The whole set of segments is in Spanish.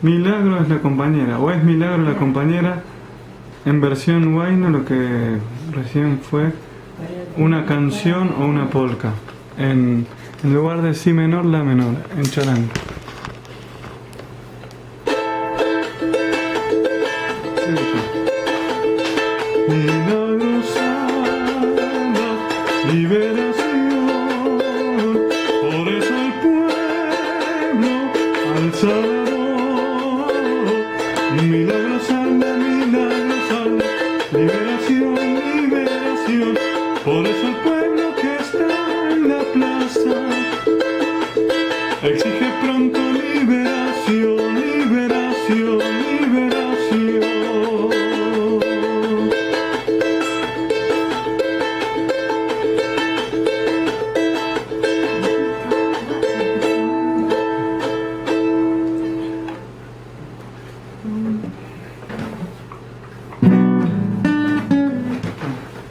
Milagro es la compañera, o es Milagro la compañera en versión huayno, lo que recién fue una canción o una polka. En lugar de si menor, la menor, en charango. Milagrosada liberación, por eso el pueblo al Salvador. Milagrosada, milagrosada, liberación, liberación, por eso el pueblo que está en la plaza exige pronto liberación, liberación, liberación.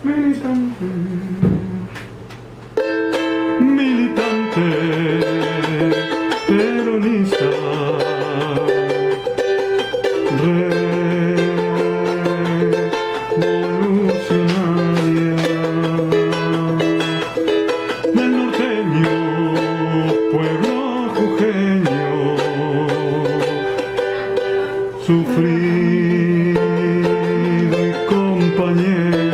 Militante, militante, peronista, revolucionaria, del norteño, pueblo jujeño, sufrido y compañero.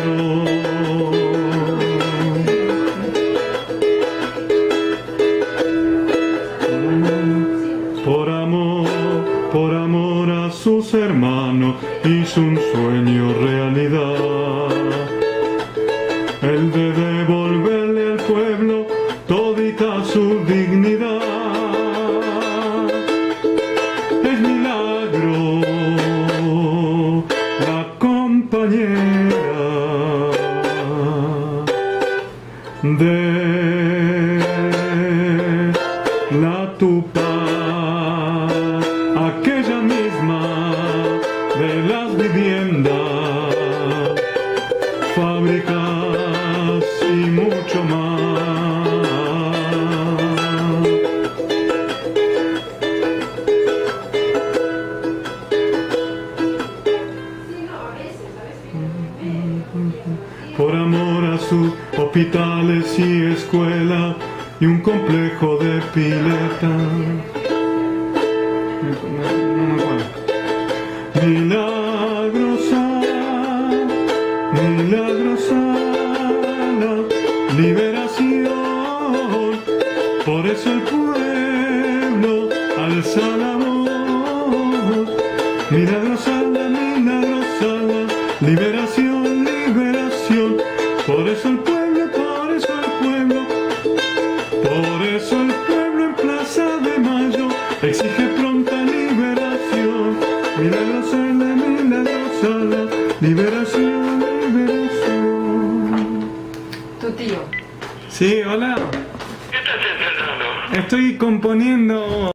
Por amor a sus hermanos hizo un sueño realidad, el de devolverle al pueblo todita su dignidad. Es Milagro la compañera de la Tupac, aquella misma de las viviendas, fábricas y mucho más. Por amor a sus hospitales y escuelas y un complejo de pileta. Milagrosada, milagrosada, liberación, por eso el pueblo alza la voz. Milagrosada, milagrosada, liberación, liberación, por eso el pueblo, por eso el pueblo, por eso el pueblo en Plaza de Mayo exige pronta liberación. Milagrosada, milagrosada, liberación, liberación. Tu tío. Sí, hola. ¿Qué estás encerrando? Estoy componiendo